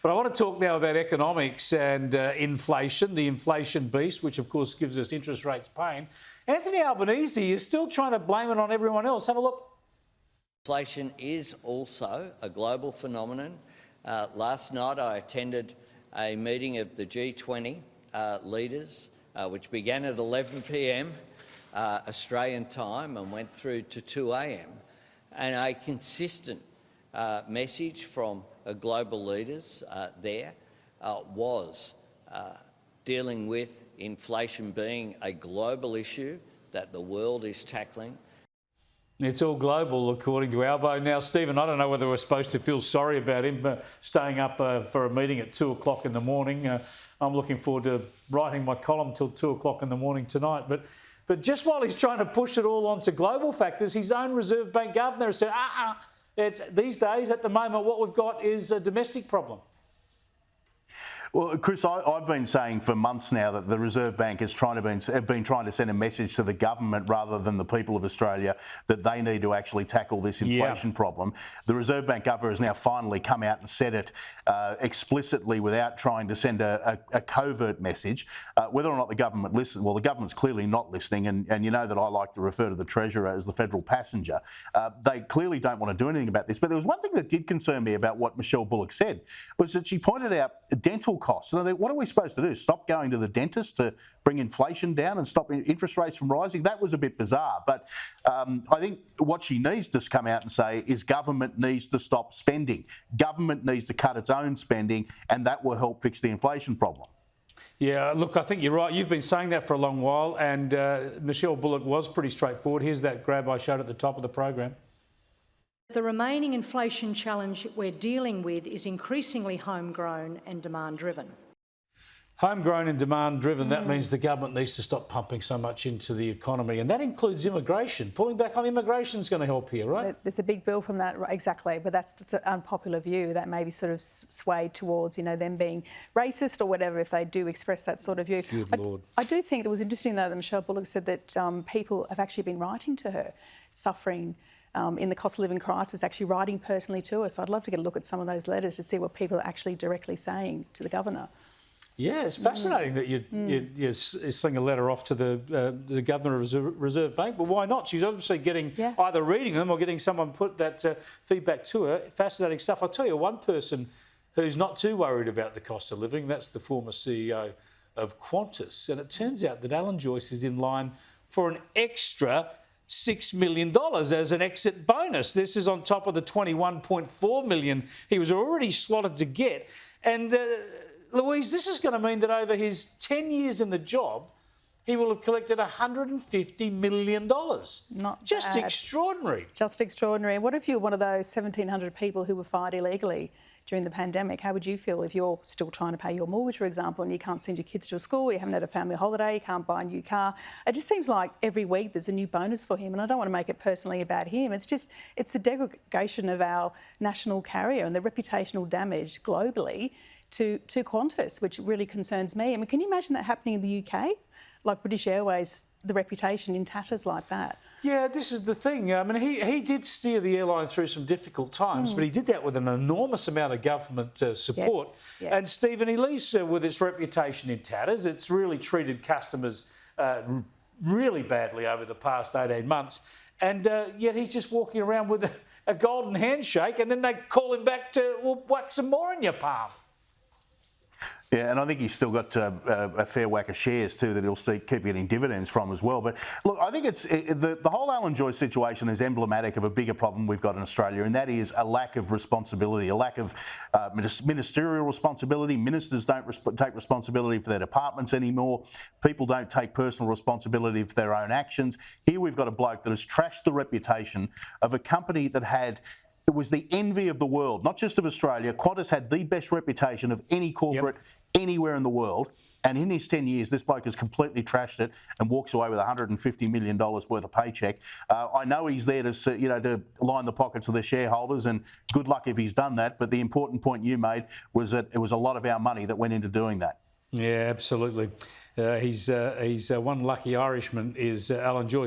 But I want to talk now about economics and inflation, the inflation beast, which of course gives us interest rates pain. Anthony Albanese is still trying to blame it on everyone else. Have a look. Inflation is also a global phenomenon. Last night I attended a meeting of the G20 leaders, which began at 11 p.m. Australian time and went through to 2 a.m. And a consistent message from global leaders there was dealing with inflation being a global issue that the world is tackling. It's all global, according to Albo. Now, Stephen, I don't know whether we're supposed to feel sorry about him staying up for a meeting at 2 o'clock in the morning. I'm looking forward to writing my column till 2 o'clock in the morning tonight. But just while he's trying to push it all onto global factors, his own Reserve Bank governor has said, it's, these days, at the moment, what we've got is a domestic problem. Well, Chris, I've been saying for months now that the Reserve Bank has been trying to send a message to the government rather than the people of Australia that they need to actually tackle this inflation problem. The Reserve Bank Governor has now finally come out and said it explicitly without trying to send a covert message. Whether or not the government listens, well, the government's clearly not listening, and you know that I like to refer to the Treasurer as the federal passenger. They clearly don't want to do anything about this. But there was one thing that did concern me about what Michele Bullock said, was that she pointed out dental costs. So what are we supposed to do? Stop going to the dentist to bring inflation down and stop interest rates from rising? That was a bit bizarre. But I think what she needs to come out and say is government needs to stop spending. Government needs to cut its own spending, and that will help fix the inflation problem. Yeah, look, I think you're right. You've been saying that for a long while, and Michele Bullock was pretty straightforward. Here's that grab I showed at the top of the program. The remaining inflation challenge we're dealing with is increasingly homegrown and demand-driven. Homegrown and demand-driven, that means the government needs to stop pumping so much into the economy, and that includes immigration. Pulling back on immigration is going to help here, right? There's a big bill from that, exactly, but that's an unpopular view that may be sort of swayed towards, you know, them being racist or whatever if they do express that sort of view. Good Lord. I do think it was interesting, though, that Michele Bullock said that people have actually been writing to her, suffering in the cost of living crisis, actually writing personally to us. I'd love to get a look at some of those letters to see what people are actually directly saying to the governor. Yeah, it's fascinating that you sling a letter off to the Governor of Reserve Bank. But why not? She's obviously getting either reading them or getting someone put that feedback to her. Fascinating stuff. I'll tell you one person who's not too worried about the cost of living. That's the former CEO of Qantas. And it turns out that Alan Joyce is in line for an extra $6 million as an exit bonus. This is on top of the $21.4 million he was already slotted to get. And Louise, this is going to mean that over his 10 years in the job, he will have collected $150 million. Not just bad. Extraordinary. Just extraordinary. What if you're one of those 1,700 people who were fired illegally during the pandemic? How would you feel if you're still trying to pay your mortgage, for example, and you can't send your kids to school, you haven't had a family holiday, you can't buy a new car? It just seems like every week there's a new bonus for him, and I don't want to make it personally about him. It's the degradation of our national carrier and the reputational damage globally to Qantas, which really concerns me. I mean, can you imagine that happening in the UK? Like British Airways, the reputation in tatters like that. Yeah, this is the thing. I mean, he did steer the airline through some difficult times, but he did that with an enormous amount of government support. Yes. And, Stephen, he leaves with its reputation in tatters. It's really treated customers really badly over the past 18 months. And yet he's just walking around with a golden handshake, and then they call him back to whack some more in your palm. Yeah, and I think he's still got a fair whack of shares too that he'll keep getting dividends from as well. But look, I think the whole Alan Joyce situation is emblematic of a bigger problem we've got in Australia, and that is a lack of responsibility, a lack of ministerial responsibility. Ministers don't take responsibility for their departments anymore. People don't take personal responsibility for their own actions. Here we've got a bloke that has trashed the reputation of a company that it was the envy of the world, not just of Australia. Qantas had the best reputation of any corporate anywhere in the world. And in his 10 years, this bloke has completely trashed it and walks away with $150 million worth of paycheck. I know he's there to line the pockets of the shareholders, and good luck if he's done that. But the important point you made was that it was a lot of our money that went into doing that. Yeah, absolutely. He's one lucky Irishman is Alan Joyce.